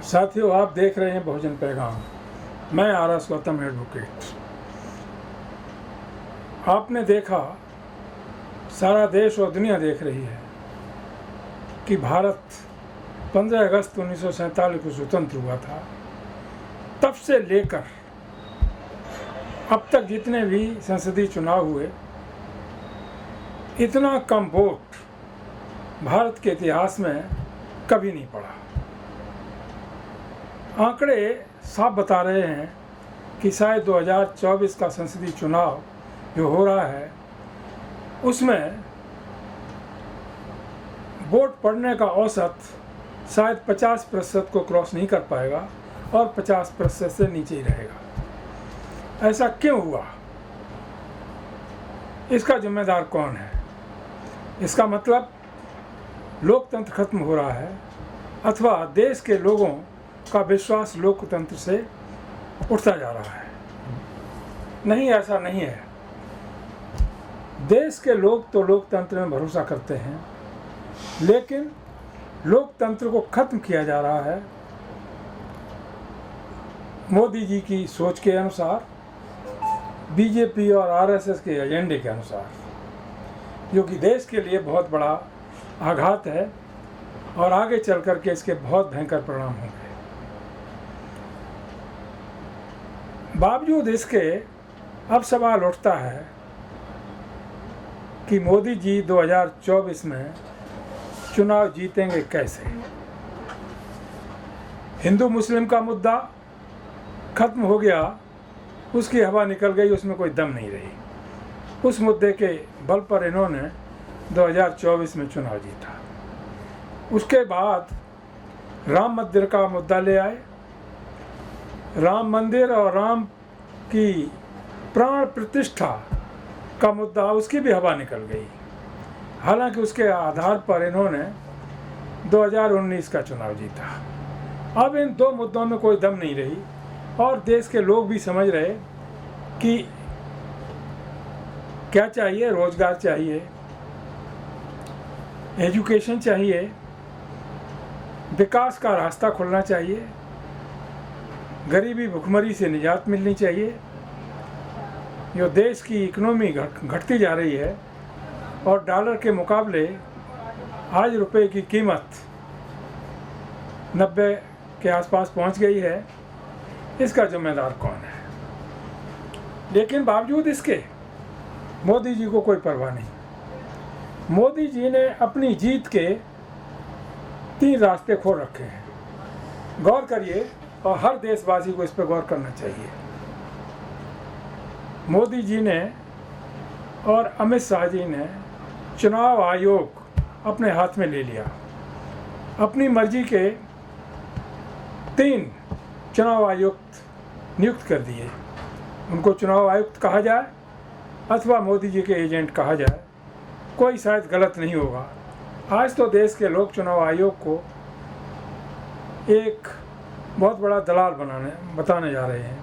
साथियों, आप देख रहे हैं बहुजन पैगाम। मैं आर.एस. गौतम, एडवोकेट। आपने देखा, सारा देश और दुनिया देख रही है कि भारत 15 अगस्त 1947 को स्वतंत्र हुआ था। तब से लेकर अब तक जितने भी संसदीय चुनाव हुए, इतना कम वोट भारत के इतिहास में कभी नहीं पड़ा। आंकड़े साफ बता रहे हैं कि शायद 2024 का संसदीय चुनाव जो हो रहा है, उसमें वोट पड़ने का औसत शायद 50% को क्रॉस नहीं कर पाएगा और 50% से नीचे ही रहेगा। ऐसा क्यों हुआ? इसका जिम्मेदार कौन है? इसका मतलब लोकतंत्र खत्म हो रहा है अथवा देश के लोगों का विश्वास लोकतंत्र से उठता जा रहा है। नहीं, ऐसा नहीं है। देश के लोग तो लोकतंत्र में भरोसा करते हैं, लेकिन लोकतंत्र को खत्म किया जा रहा है मोदी जी की सोच के अनुसार, बीजेपी और आरएसएस के एजेंडे के अनुसार, जो कि देश के लिए बहुत बड़ा आघात है और आगे चल कर के इसके बहुत भयंकर परिणाम होंगे। बावजूद इसके अब सवाल उठता है कि मोदी जी 2024 में चुनाव जीतेंगे कैसे? हिंदू मुस्लिम का मुद्दा खत्म हो गया, उसकी हवा निकल गई, उसमें कोई दम नहीं रही। उस मुद्दे के बल पर इन्होंने 2024 में चुनाव जीता। उसके बाद राम मंदिर का मुद्दा ले आए। राम मंदिर और राम की प्राण प्रतिष्ठा का मुद्दा, उसकी भी हवा निकल गई। हालांकि उसके आधार पर इन्होंने 2019 का चुनाव जीता। अब इन दो मुद्दों में कोई दम नहीं रही और देश के लोग भी समझ रहे कि क्या चाहिए। रोजगार चाहिए, एजुकेशन चाहिए, विकास का रास्ता खुलना चाहिए, गरीबी भुखमरी से निजात मिलनी चाहिए। जो देश की इकोनॉमी घटती जा रही है और डॉलर के मुकाबले आज रुपए की कीमत 90 के आसपास पहुंच गई है, इसका जिम्मेदार कौन है? लेकिन बावजूद इसके मोदी जी को कोई परवाह नहीं। मोदी जी ने अपनी जीत के 3 रास्ते खोल रखे हैं। गौर करिए और हर देशवासी को इस पर गौर करना चाहिए। मोदी जी ने और अमित शाह जी ने चुनाव आयोग अपने हाथ में ले लिया। अपनी मर्जी के 3 चुनाव आयुक्त नियुक्त कर दिए। उनको चुनाव आयुक्त कहा जाए अथवा मोदी जी के एजेंट कहा जाए, कोई शायद गलत नहीं होगा। आज तो देश के लोग चुनाव आयोग को एक बहुत बड़ा दलाल बताने जा रहे हैं।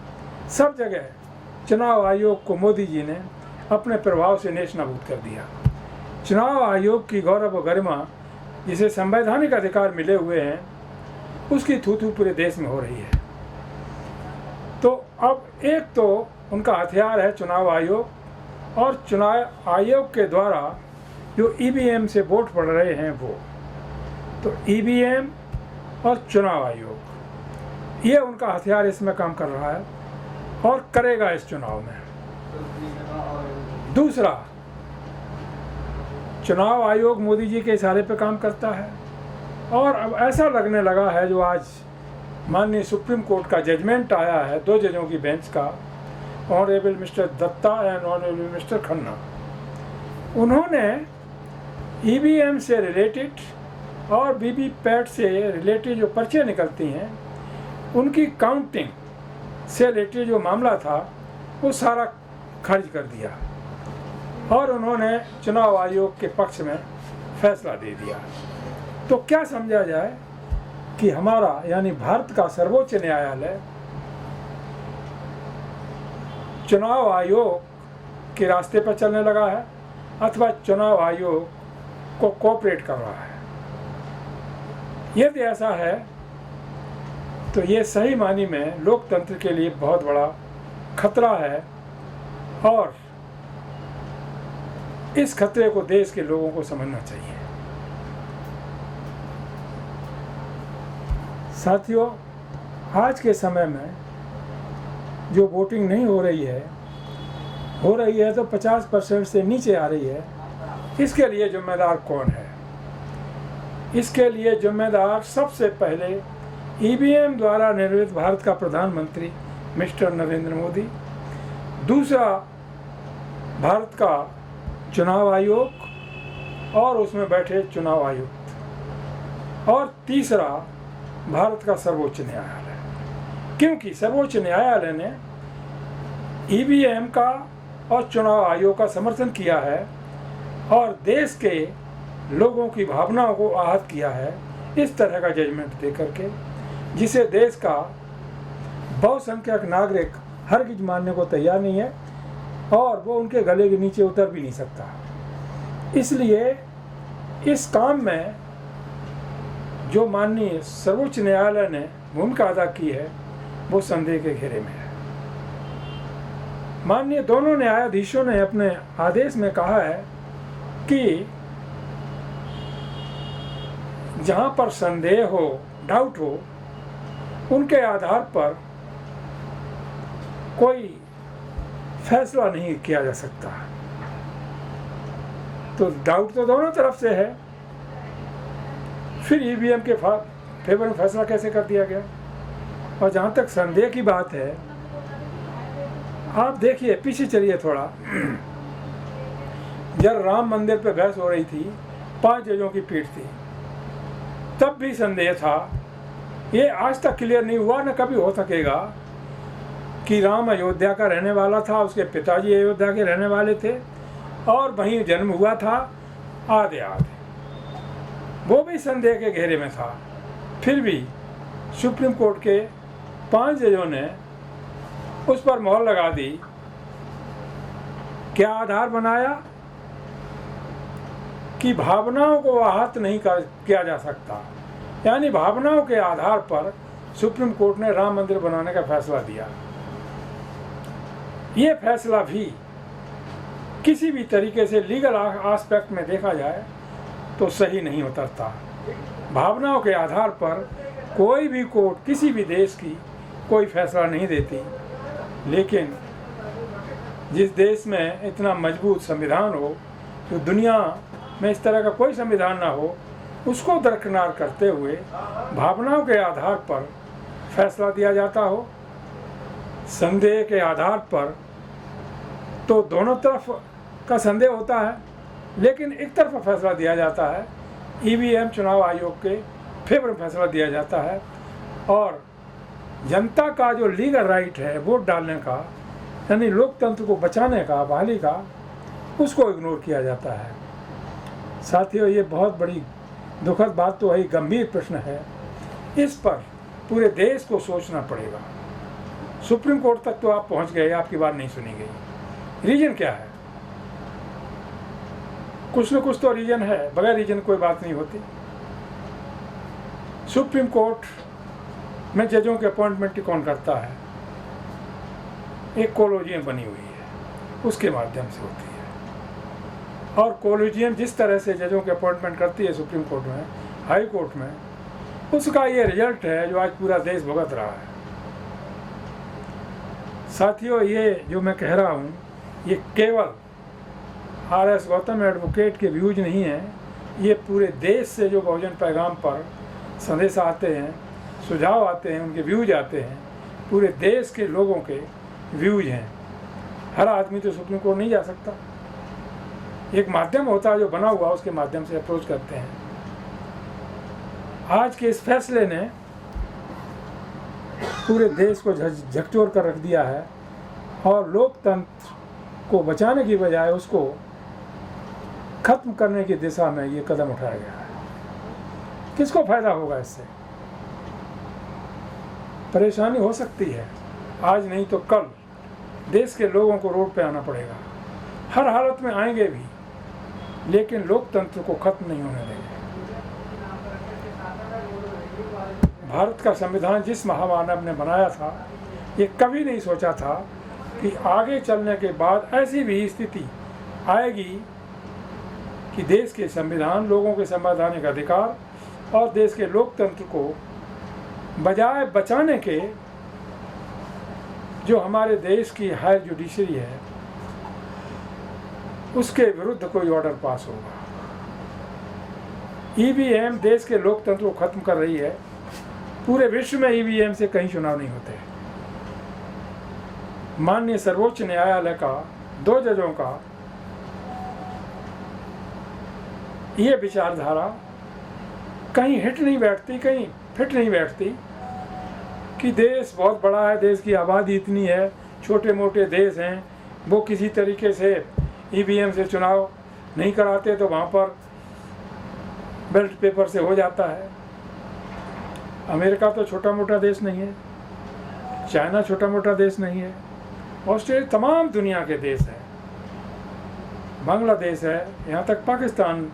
सब जगह चुनाव आयोग को मोदी जी ने अपने प्रभाव से नेस्तनाबूद कर दिया। चुनाव आयोग की गौरव और गरिमा, जिसे संवैधानिक अधिकार मिले हुए हैं, उसकी थू-थू पूरे देश में हो रही है। तो अब एक तो उनका हथियार है चुनाव आयोग, और चुनाव आयोग के द्वारा जो ईवीएम से वोट पड़ रहे हैं वो, तो ईवीएम और चुनाव आयोग, ये उनका हथियार इसमें काम कर रहा है और करेगा इस चुनाव में। दूसरा, चुनाव आयोग मोदी जी के इशारे पे काम करता है और अब ऐसा लगने लगा है, जो आज माननीय सुप्रीम कोर्ट का जजमेंट आया है 2 जजों की बेंच का, honourable mister Datta and honourable mister Khanna, उन्होंने ईवीएम से रिलेटेड और वीवीपैट से रिलेटेड जो पर्चे निकलती हैं, उनकी काउंटिंग से रिलेटेड जो मामला था वो सारा खारिज कर दिया और उन्होंने चुनाव आयोग के पक्ष में फैसला दे दिया। तो क्या समझा जाए कि हमारा यानी भारत का सर्वोच्च न्यायालय चुनाव आयोग के रास्ते पर चलने लगा है अथवा चुनाव आयोग को कोऑपरेट कर रहा है। यदि ऐसा है तो ये सही मानी में लोकतंत्र के लिए बहुत बड़ा खतरा है और इस खतरे को देश के लोगों को समझना चाहिए। साथियों, आज के समय में जो वोटिंग नहीं हो रही है तो 50% से नीचे आ रही है। इसके लिए जिम्मेदार कौन है? इसके लिए जिम्मेदार सबसे पहले ईवीएम द्वारा निर्मित भारत का प्रधानमंत्री मिस्टर नरेंद्र मोदी, दूसरा भारत का चुनाव आयोग और उसमें बैठे चुनाव आयुक्त, और तीसरा भारत का सर्वोच्च न्यायालय। क्योंकि सर्वोच्च न्यायालय ने ईवीएम का और चुनाव आयोग का समर्थन किया है और देश के लोगों की भावनाओं को आहत किया है इस तरह का जजमेंट दे करके, जिसे देश का बहुसंख्यक नागरिक हरगिज मानने को तैयार नहीं है और वो उनके गले के नीचे उतर भी नहीं सकता। इसलिए इस काम में जो माननीय सर्वोच्च न्यायालय ने भूमिका अदा की है वो संदेह के घेरे में है। माननीय दोनों न्यायाधीशों ने अपने आदेश में कहा है कि जहां पर संदेह हो, डाउट हो, उनके आधार पर कोई फैसला नहीं किया जा सकता। तो डाउट तो दोनों तरफ से है, फिर ईवीएम के फेवर में फैसला कैसे कर दिया गया? और जहाँ तक संदेह की बात है, आप देखिए, पीछे चलिए थोड़ा। जब राम मंदिर पे बहस हो रही थी, 5 जजों की पीठ थी, तब भी संदेह था। ये आज तक क्लियर नहीं हुआ, न कभी हो सकेगा, कि राम अयोध्या का रहने वाला था, उसके पिताजी अयोध्या के रहने वाले थे और वहीं जन्म हुआ था, आधे आधे। वो भी संदेह के घेरे में था। फिर भी सुप्रीम कोर्ट के 5 जजों ने उस पर मोहर लगा दी। क्या आधार बनाया? कि भावनाओं को आहत नहीं किया जा सकता, यानी भावनाओं के आधार पर सुप्रीम कोर्ट ने राम मंदिर बनाने का फैसला दिया। ये फैसला भी किसी भी तरीके से लीगल एस्पेक्ट में देखा जाए तो सही नहीं उतरता। भावनाओं के आधार पर कोई भी कोर्ट किसी भी देश की कोई फैसला नहीं देती, लेकिन जिस देश में इतना मजबूत संविधान हो, तो दुनिया में इस तरह का कोई संविधान ना हो, उसको दरकिनार करते हुए भावनाओं के आधार पर फैसला दिया जाता हो। संदेह के आधार पर तो दोनों तरफ का संदेह होता है, लेकिन एक तरफ फैसला दिया जाता है। ईवीएम चुनाव आयोग के फेवर में फैसला दिया जाता है और जनता का जो लीगल राइट है वोट डालने का, यानी लोकतंत्र को बचाने का, बहाली का, उसको इग्नोर किया जाता है। साथियों, ये बहुत बड़ी दुखद बात तो है, गंभीर प्रश्न है। इस पर पूरे देश को सोचना पड़ेगा। सुप्रीम कोर्ट तक तो आप पहुंच गए, आपकी बात नहीं सुनी गई। रीजन क्या है? कुछ न कुछ तो रीजन है, बगैर रीजन कोई बात नहीं होती। सुप्रीम कोर्ट में जजों के अपॉइंटमेंट कौन करता है? एक कॉलेजियम बनी हुई है, उसके माध्यम से होती है। और कॉलेजियम जिस तरह से जजों के अपॉइंटमेंट करती है सुप्रीम कोर्ट में, हाई कोर्ट में, उसका ये रिजल्ट है जो आज पूरा देश भुगत रहा है। साथियों, ये जो मैं कह रहा हूँ, ये केवल आर.एस. गौतम एडवोकेट के व्यूज नहीं है। ये पूरे देश से जो बहुजन पैगाम पर संदेश आते हैं, सुझाव आते हैं, उनके व्यूज आते हैं, पूरे देश के लोगों के व्यूज हैं। हर आदमी तो सुप्रीम कोर्ट नहीं जा सकता। एक माध्यम होता है जो बना हुआ, उसके माध्यम से अप्रोच करते हैं। आज के इस फैसले ने पूरे देश को झकझोर कर रख दिया है और लोकतंत्र को बचाने की बजाय उसको खत्म करने की दिशा में ये कदम उठाया गया है। किसको फायदा होगा इससे? परेशानी हो सकती है, आज नहीं तो कल देश के लोगों को रोड पे आना पड़ेगा। हर हालत में आएंगे भी, लेकिन लोकतंत्र को खत्म नहीं होने देंगे। भारत का संविधान जिस महामानव ने बनाया था, ये कभी नहीं सोचा था कि आगे चलने के बाद ऐसी भी स्थिति आएगी कि देश के संविधान, लोगों के संवैधानिक अधिकार और देश के लोकतंत्र को बजाय बचाने के, जो हमारे देश की हायर जुडिशरी है, उसके विरुद्ध कोई ऑर्डर पास होगा। ईवीएम देश के लोकतंत्र को खत्म कर रही है। पूरे विश्व में ईवीएम से कहीं चुनाव नहीं होते। माननीय सर्वोच्च न्यायालय का 2 जजों का ये विचारधारा कहीं हिट नहीं बैठती, कहीं फिट नहीं बैठती कि देश बहुत बड़ा है, देश की आबादी इतनी है, छोटे मोटे देश हैं, वो किसी तरीके से ईवीएम से चुनाव नहीं कराते तो वहाँ पर बैलेट पेपर से हो जाता है। अमेरिका तो छोटा मोटा देश नहीं है, चाइना छोटा मोटा देश नहीं है, ऑस्ट्रेलिया, तमाम दुनिया के देश हैं, बांग्लादेश है, यहाँ तक पाकिस्तान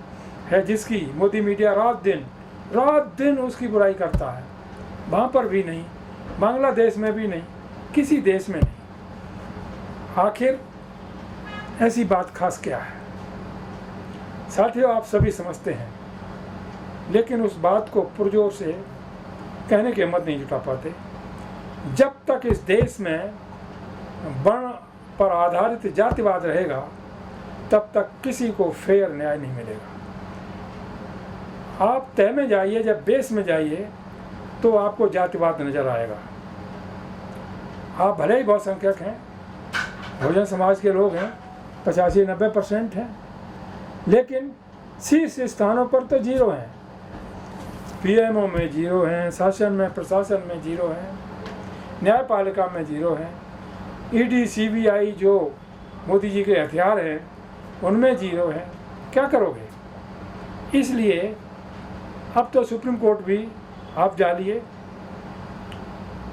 है जिसकी मोदी मीडिया रात दिन उसकी बुराई करता है। वहाँ पर भी नहीं, बांग्लादेश में भी नहीं, किसी देश में नहीं। आखिर ऐसी बात खास क्या है? साथियों, आप सभी समझते हैं, लेकिन उस बात को पुरजोर से कहने की हिम्मत नहीं जुटा पाते। जब तक इस देश में वर्ण पर आधारित जातिवाद रहेगा, तब तक किसी को फेयर न्याय नहीं मिलेगा। आप तय में जाइए, जब बेस में जाइए तो आपको जातिवाद नजर आएगा। आप भले ही बहुसंख्यक हैं, बहुजन समाज के लोग हैं, 85-90% हैं, लेकिन शीर्ष स्थानों पर तो 0 हैं। पीएमओ में 0 हैं, शासन में, प्रशासन में 0 हैं, न्यायपालिका में 0 हैं, ईडी सीबीआई जो मोदी जी के हथियार हैं उनमें 0 हैं। क्या करोगे? इसलिए अब तो सुप्रीम कोर्ट भी आप जानिए,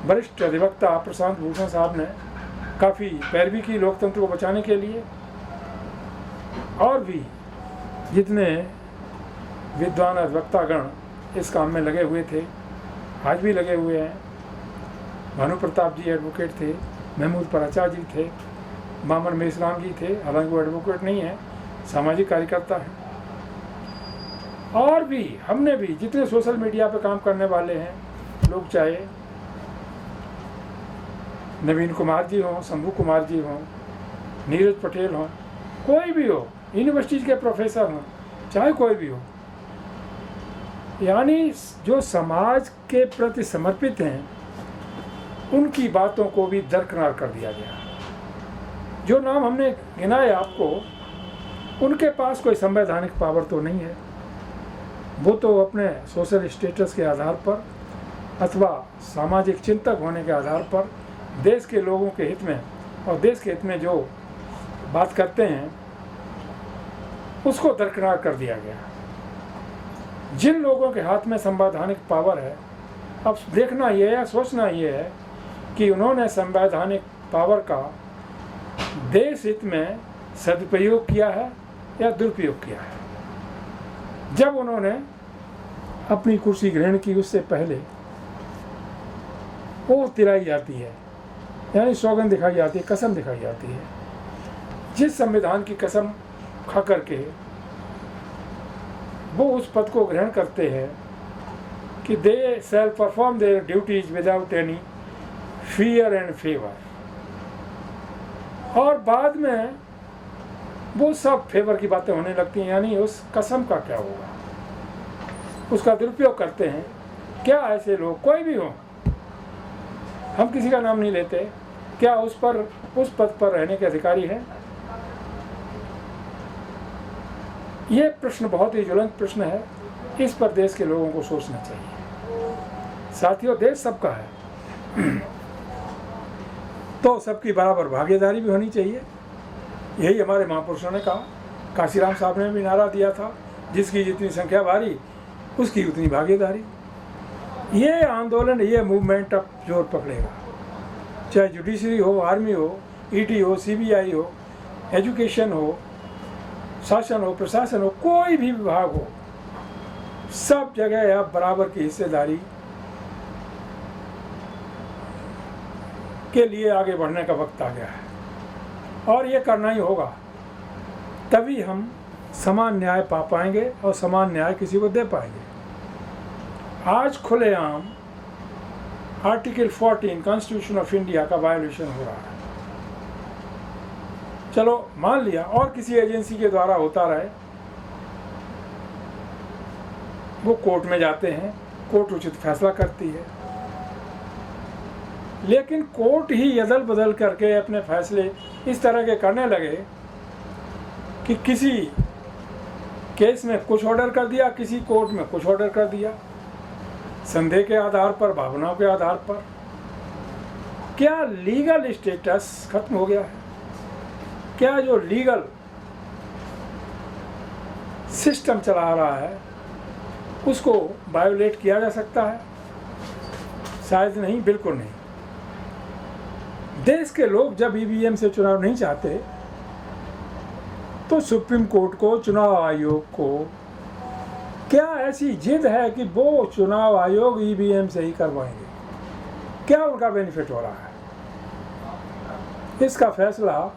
वरिष्ठ अधिवक्ता प्रशांत भूषण साहब ने काफ़ी पैरवी की लोकतंत्र को बचाने के लिए, और भी जितने विद्वान अधिवक्तागण इस काम में लगे हुए थे, आज भी लगे हुए हैं। भानु प्रताप जी एडवोकेट थे, महमूद पराचा जी थे, मामन मेसराम जी थे, हालांकि वो एडवोकेट नहीं है, सामाजिक कार्यकर्ता हैं। और भी हमने भी जितने सोशल मीडिया पे काम करने वाले हैं लोग, चाहे नवीन कुमार जी हों, शंभू कुमार जी हों, नीरज पटेल हों, कोई भी हो, यूनिवर्सिटी के प्रोफेसर हों, चाहे कोई भी हो, यानी जो समाज के प्रति समर्पित हैं, उनकी बातों को भी दरकिनार कर दिया गया। जो नाम हमने गिनाए आपको, उनके पास कोई संवैधानिक पावर तो नहीं है। वो तो अपने सोशल स्टेटस के आधार पर अथवा सामाजिक चिंतक होने के आधार पर देश के लोगों के हित में और देश के हित में जो बात करते हैं, उसको दरकिनार कर दिया गया। जिन लोगों के हाथ में संवैधानिक पावर है, अब देखना यह है, सोचना यह है कि उन्होंने संवैधानिक पावर का देश हित में सदुपयोग किया है या दुरुपयोग किया है। जब उन्होंने अपनी कुर्सी ग्रहण की, उससे पहले वो तिलाई जाती है, यानी सौगंध दिखाई जाती है, कसम दिखाई जाती है। जिस संविधान की कसम खा करके वो उस पद को ग्रहण करते हैं कि they shall perform their duties without any fear and favour, और बाद में वो सब फेवर की बातें होने लगती हैं, यानी उस कसम का क्या होगा, उसका दुरुपयोग करते हैं। क्या ऐसे लोग, कोई भी हो, हम किसी का नाम नहीं लेते, क्या उस पद पर रहने के अधिकारी हैं? ये प्रश्न बहुत ही ज्वलंत प्रश्न है, इस पर देश के लोगों को सोचना चाहिए। साथियों, देश सबका है तो सबकी बराबर भागीदारी भी होनी चाहिए। यही हमारे महापुरुषों ने कहा। काशीराम साहब ने भी नारा दिया था, जिसकी जितनी संख्या भारी उसकी उतनी भागीदारी। ये आंदोलन, ये मूवमेंट अब जोर पकड़ेगा, चाहे जुडिशरी हो, आर्मी हो, ईडी हो, सीबीआई हो, एजुकेशन हो, शासन हो, प्रशासन हो, कोई भी विभाग हो, सब जगह अब बराबर की हिस्सेदारी के लिए आगे बढ़ने का वक्त आ गया है, और ये करना ही होगा। तभी हम समान न्याय पा पाएंगे और समान न्याय किसी को दे पाएंगे। आज खुलेआम आर्टिकल 14 कॉन्स्टिट्यूशन ऑफ इंडिया का वायोलेशन हो रहा है। चलो मान लिया और किसी एजेंसी के द्वारा होता रहे, वो कोर्ट में जाते हैं, कोर्ट उचित फैसला करती है, लेकिन कोर्ट ही अदल बदल करके अपने फैसले इस तरह के करने लगे कि किसी केस में कुछ ऑर्डर कर दिया, किसी कोर्ट में कुछ ऑर्डर कर दिया, संदेह के आधार पर, भावनाओं के आधार पर। क्या लीगल स्टेटस खत्म हो गया है? क्या जो लीगल सिस्टम चला रहा है उसको वायोलेट किया जा सकता है? शायद नहीं, बिल्कुल नहीं। देश के लोग जब ईवीएम से चुनाव नहीं चाहते तो सुप्रीम कोर्ट को, चुनाव आयोग को क्या ऐसी जिद है कि वो चुनाव आयोग ईवीएम से ही करवाएंगे? क्या उनका बेनिफिट हो रहा है? इसका फैसला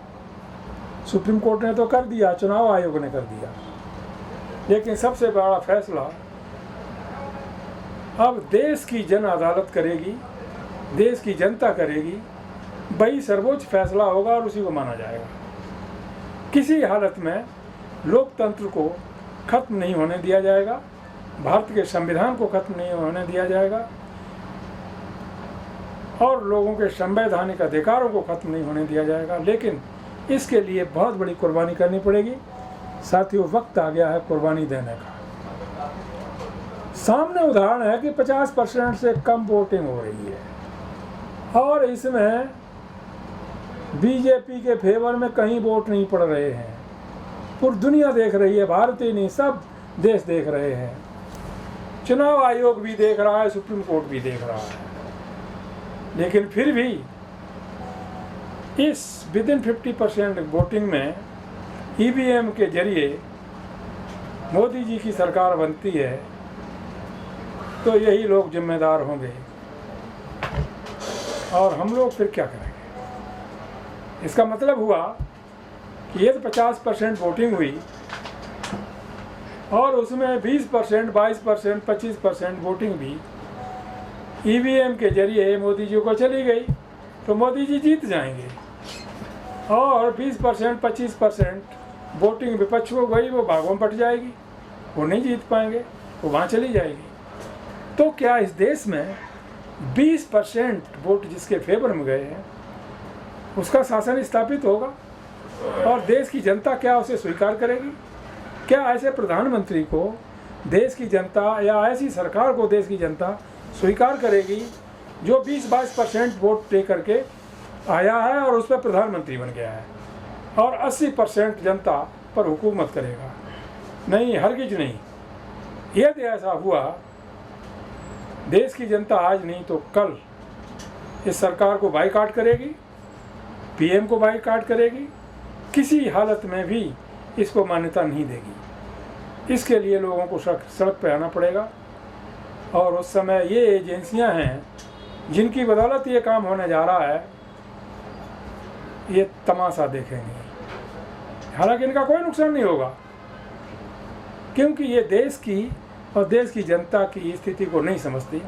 सुप्रीम कोर्ट ने तो कर दिया, चुनाव आयोग ने कर दिया, लेकिन सबसे बड़ा फैसला अब देश की जन अदालत करेगी, देश की जनता करेगी। वही सर्वोच्च फैसला होगा और उसी को माना जाएगा। किसी हालत में लोकतंत्र को खत्म नहीं होने दिया जाएगा, भारत के संविधान को खत्म नहीं होने दिया जाएगा, और लोगों के संवैधानिक अधिकारों को खत्म नहीं होने दिया जाएगा। लेकिन इसके लिए बहुत बड़ी कुर्बानी करनी पड़ेगी। साथियों, वक्त आ गया है कुर्बानी देने का। सामने उदाहरण है कि 50% से कम वोटिंग हो रही है और इसमें बीजेपी के फेवर में कहीं वोट नहीं पड़ रहे हैं। पूरी दुनिया देख रही है, भारत ही नहीं, सब देश देख रहे हैं। चुनाव आयोग भी देख रहा है, सुप्रीम कोर्ट भी देख रहा है। लेकिन फिर भी इस विदिन 50% वोटिंग में ईवीएम के जरिए मोदी जी की सरकार बनती है तो यही लोग जिम्मेदार होंगे, और हम लोग फिर क्या करेंगे? इसका मतलब हुआ कि ये तो 50% वोटिंग हुई और उसमें 20%, 22%, 25% वोटिंग भी ईवीएम के जरिए मोदी जी को चली गई, तो मोदी जी जीत जाएंगे। और 20%, 25% वोटिंग विपक्ष को गई, वो भागों में पट जाएगी, वो नहीं जीत पाएंगे, वो वहाँ चली जाएगी। तो क्या इस देश में 20% वोट जिसके फेवर में गए हैं उसका शासन स्थापित होगा और देश की जनता क्या उसे स्वीकार करेगी? क्या ऐसे प्रधानमंत्री को देश की जनता या ऐसी सरकार को देश की जनता स्वीकार करेगी जो 20-22% वोट दे करके आया है और उस पर प्रधानमंत्री बन गया है और 80% जनता पर हुकूमत करेगा? नहीं, हरगिज नहीं। यदि ऐसा हुआ, देश की जनता आज नहीं तो कल इस सरकार को बाइकआउट करेगी, पीएम को बाइकआउट करेगी, किसी हालत में भी इसको मान्यता नहीं देगी। इसके लिए लोगों को सड़क पर आना पड़ेगा और उस समय ये एजेंसियां हैं जिनकी बदौलत ये काम होने जा रहा है, ये तमाशा देखेंगे। हालांकि इनका कोई नुकसान नहीं होगा क्योंकि ये देश की और देश की जनता की स्थिति को नहीं समझती,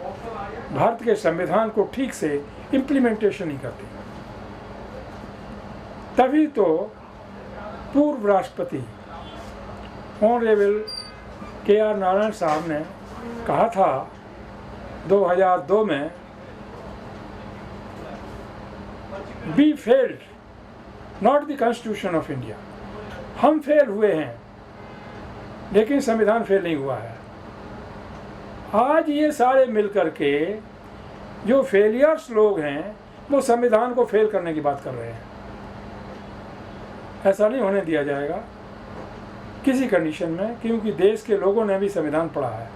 भारत के संविधान को ठीक से इम्प्लीमेंटेशन नहीं करती। तभी तो पूर्व राष्ट्रपति ऑनरेबल के.आर. नारायण साहब ने कहा था 2002 में, we failed not the constitution of India. हम फेल हुए हैं लेकिन संविधान फेल नहीं हुआ है। आज ये सारे मिलकर के जो फेलियर्स लोग हैं वो संविधान को फेल करने की बात कर रहे हैं। ऐसा नहीं होने दिया जाएगा किसी कंडीशन में, क्योंकि देश के लोगों ने भी संविधान पढ़ा है।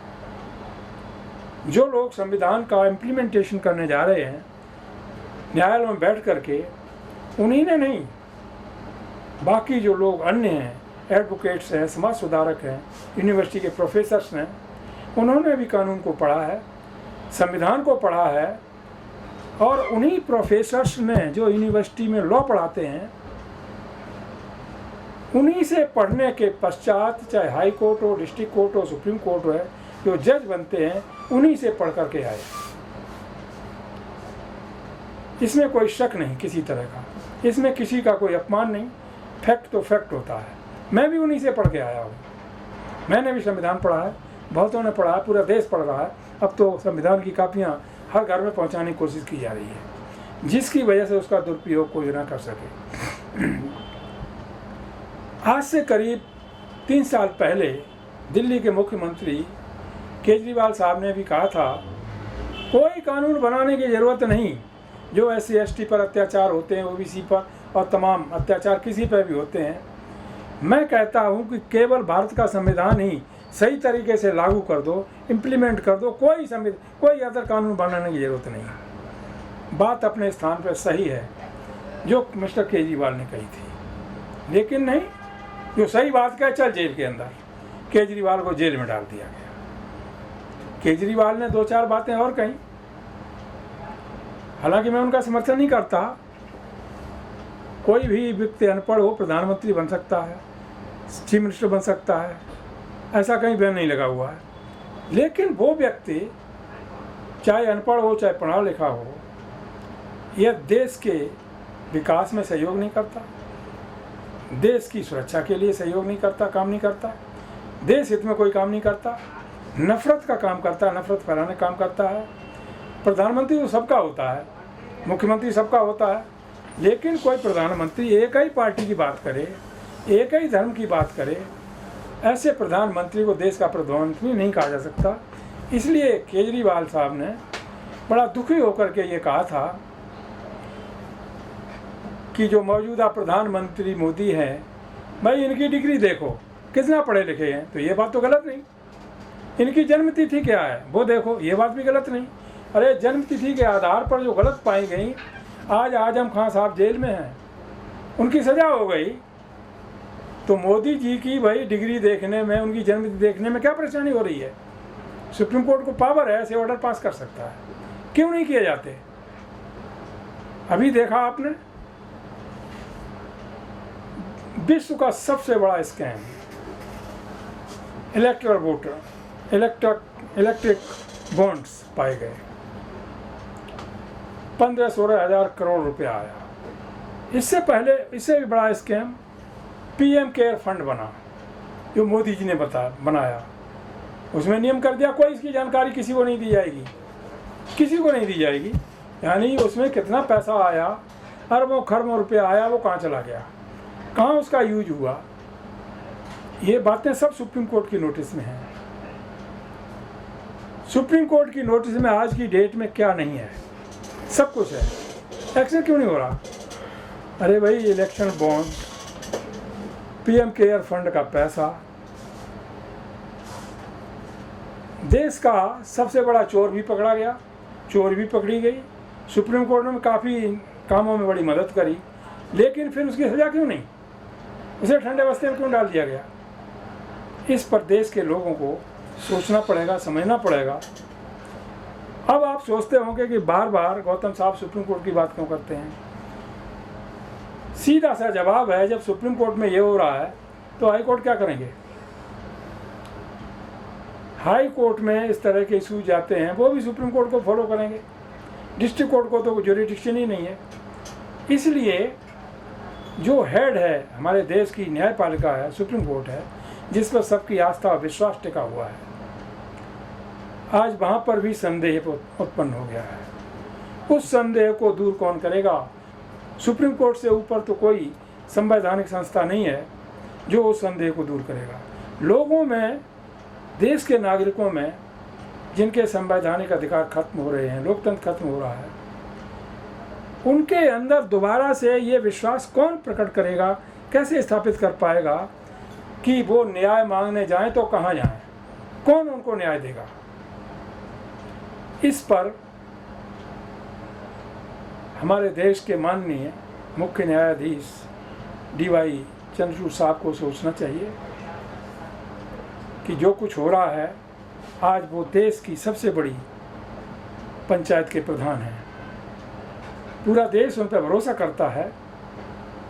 जो लोग संविधान का इम्प्लीमेंटेशन करने जा रहे हैं न्यायालय में बैठ करके, उन्हीं ने नहीं, बाकी जो लोग अन्य हैं, एडवोकेट्स हैं, समाज सुधारक हैं, यूनिवर्सिटी के प्रोफेसर्स हैं, उन्होंने भी कानून को पढ़ा है, संविधान को पढ़ा है और उन्हीं प्रोफेसर्स ने जो यूनिवर्सिटी में लॉ पढ़ाते हैं, उन्हीं से पढ़ने के पश्चात चाहे हाई कोर्ट हो, डिस्ट्रिक्ट कोर्ट हो, सुप्रीम कोर्ट हो, जो जज बनते हैं उन्हीं से पढ़ करके आए। इसमें कोई शक नहीं किसी तरह का, इसमें किसी का कोई अपमान नहीं, फैक्ट तो फैक्ट होता है। मैं भी उन्हीं से पढ़ के आया हूँ, मैंने भी संविधान पढ़ा है, बहुतों ने पढ़ा है, पूरा देश पढ़ रहा है। अब तो संविधान की कापियाँ हर घर में पहुँचाने की कोशिश की जा रही है, जिसकी वजह से उसका दुरुपयोग कोई ना कर सके। आज से करीब 3 साल पहले दिल्ली के मुख्यमंत्री केजरीवाल साहब ने भी कहा था, कोई कानून बनाने की ज़रूरत नहीं, जो SC/ST पर अत्याचार होते हैं, OBC पर और तमाम अत्याचार किसी पर भी होते हैं, मैं कहता हूं कि केवल भारत का संविधान ही सही तरीके से लागू कर दो, इम्प्लीमेंट कर दो, कोई अदर कानून बनाने की ज़रूरत नहीं। बात अपने स्थान पर सही है जो मिस्टर केजरीवाल ने कही थी, लेकिन नहीं, जो सही बात कहे चल जेल के अंदर। केजरीवाल को जेल में डाल दिया गया। केजरीवाल ने 2-4 बातें और कही, हालांकि मैं उनका समर्थन नहीं करता। कोई भी व्यक्ति अनपढ़ हो प्रधानमंत्री बन सकता है, चीफ मिनिस्टर बन सकता है, ऐसा कहीं बैन नहीं लगा हुआ है। लेकिन वो व्यक्ति चाहे अनपढ़ हो चाहे पढ़ा लिखा हो, यह देश के विकास में सहयोग नहीं करता, देश की सुरक्षा के लिए सहयोग नहीं करता, काम नहीं करता, देश हित में कोई काम नहीं करता, नफरत का काम करता है, नफरत फैलाने का काम करता है। प्रधानमंत्री तो सबका होता है, मुख्यमंत्री सबका होता है, लेकिन कोई प्रधानमंत्री एक ही पार्टी की बात करे, एक ही धर्म की बात करे, ऐसे प्रधानमंत्री को देश का प्रधानमंत्री नहीं कहा जा सकता। इसलिए केजरीवाल साहब ने बड़ा दुखी होकर के ये कहा था कि जो मौजूदा प्रधानमंत्री मोदी हैं, भाई इनकी डिग्री देखो कितना पढ़े लिखे हैं, तो ये बात तो गलत नहीं। इनकी जन्मतिथि क्या है वो देखो, ये बात भी गलत नहीं। अरे जन्मतिथि के आधार पर जो गलत पाई गई, आज आजम खान साहब जेल में हैं, उनकी सज़ा हो गई, तो मोदी जी की भाई डिग्री देखने में, उनकी जन्मतिथि देखने में क्या परेशानी हो रही है? सुप्रीम कोर्ट को पावर है, ऐसे ऑर्डर पास कर सकता है, क्यों नहीं किए जाते? अभी देखा आपने विश्व का सबसे बड़ा स्कैम, इलेक्ट्रिक बॉन्ड्स पाए गए, 15-16 हज़ार करोड़ रुपया आया। इससे पहले इससे भी बड़ा स्कैम PM केयर फंड बना, जो मोदी जी ने बनाया। उसमें नियम कर दिया, कोई इसकी जानकारी किसी को नहीं दी जाएगी, किसी को नहीं दी जाएगी। यानी उसमें कितना पैसा आया, अरबों खरबों रुपया आया, वो कहाँ चला गया, कहाँ उसका यूज हुआ, ये बातें सब सुप्रीम कोर्ट की नोटिस में हैं। सुप्रीम कोर्ट की नोटिस में आज की डेट में क्या नहीं है, सब कुछ है। एक्शन क्यों नहीं हो रहा? अरे भाई election bond, PM care fund का पैसा, देश का सबसे बड़ा चोर भी पकड़ा गया, चोर भी पकड़ी गई। सुप्रीम कोर्ट ने काफ़ी कामों में बड़ी मदद करी, लेकिन फिर उसकी सज़ा क्यों नहीं, उसे ठंडे बस्ते में क्यों डाल दिया गया? इस पर देश के लोगों को सोचना पड़ेगा, समझना पड़ेगा। अब आप सोचते होंगे कि बार बार गौतम साहब सुप्रीम कोर्ट की बात क्यों करते हैं? सीधा सा जवाब है, जब सुप्रीम कोर्ट में ये हो रहा है तो हाई कोर्ट क्या करेंगे? हाई कोर्ट में इस तरह के इशू जाते हैं, वो भी सुप्रीम कोर्ट को फॉलो करेंगे। डिस्ट्रिक्ट कोर्ट को तो ज्यूरिडिक्शन ही नहीं है। इसलिए जो हेड है हमारे देश की न्यायपालिका है, सुप्रीम कोर्ट है, जिस पर सबकी आस्था और विश्वास टिका हुआ है, आज वहाँ पर भी संदेह उत्पन्न हो गया है। उस संदेह को दूर कौन करेगा? सुप्रीम कोर्ट से ऊपर तो कोई संवैधानिक संस्था नहीं है जो उस संदेह को दूर करेगा। लोगों में, देश के नागरिकों में, जिनके संवैधानिक अधिकार खत्म हो रहे हैं, लोकतंत्र खत्म हो रहा है, उनके अंदर दोबारा से ये विश्वास कौन प्रकट करेगा, कैसे स्थापित कर पाएगा कि वो न्याय मांगने जाएं तो कहाँ जाएं, कौन उनको न्याय देगा? इस पर हमारे देश के माननीय मुख्य न्यायाधीश DY चंद्रचूड़ साहब को सोचना चाहिए कि जो कुछ हो रहा है, आज वो देश की सबसे बड़ी पंचायत के प्रधान हैं, पूरा देश उन पर भरोसा करता है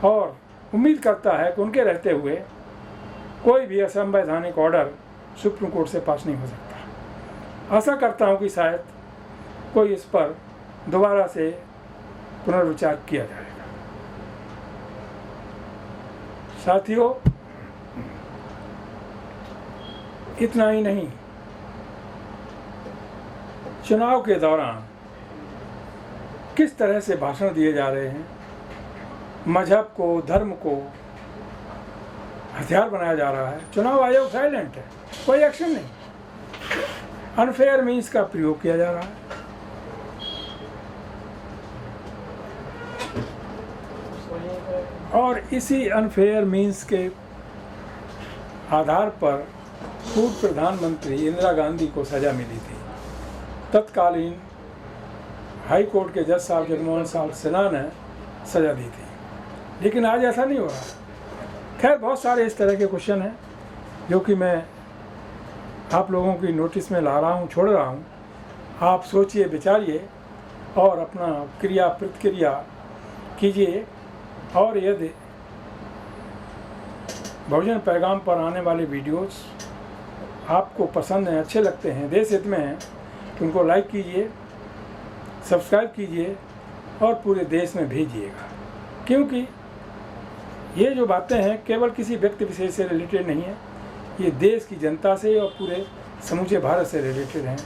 और उम्मीद करता है कि उनके रहते हुए कोई भी असंवैधानिक ऑर्डर सुप्रीम कोर्ट से पास नहीं हो सकता। आशा करता हूं कि शायद कोई इस पर दोबारा से पुनर्विचार किया जाएगा। साथियों, इतना ही नहीं, चुनाव के दौरान किस तरह से भाषण दिए जा रहे हैं, मजहब को, धर्म को हथियार बनाया जा रहा है। चुनाव आयोग साइलेंट है, कोई एक्शन नहीं। अनफेयर मीन्स का प्रयोग किया जा रहा है। और इसी अनफेयर मीन्स के आधार पर पूर्व प्रधानमंत्री इंदिरा गांधी को सजा मिली थी। तत्कालीन हाई कोर्ट के जज साहब जगमोहन साहब सिन्हा ने सजा दी थी, लेकिन आज ऐसा नहीं हो रहा। खैर, बहुत सारे इस तरह के क्वेश्चन हैं जो कि मैं आप लोगों की नोटिस में ला रहा हूँ, छोड़ रहा हूँ। आप सोचिए, विचारिए और अपना क्रिया प्रतिक्रिया कीजिए। और यदि बहुजन पैगाम पर आने वाले वीडियोस आपको पसंद हैं, अच्छे लगते हैं, देश हित में हैं, तो उनको लाइक कीजिए, सब्सक्राइब कीजिए और पूरे देश में भेजिएगा। क्योंकि ये जो बातें हैं केवल किसी व्यक्ति विशेष से रिलेटेड नहीं है, ये देश की जनता से और पूरे समूचे भारत से रिलेटेड हैं।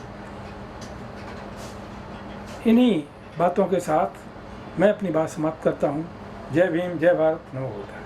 इन्हीं बातों के साथ मैं अपनी बात समाप्त करता हूँ। जय भीम, जय भारत, नमो बुद्धाय।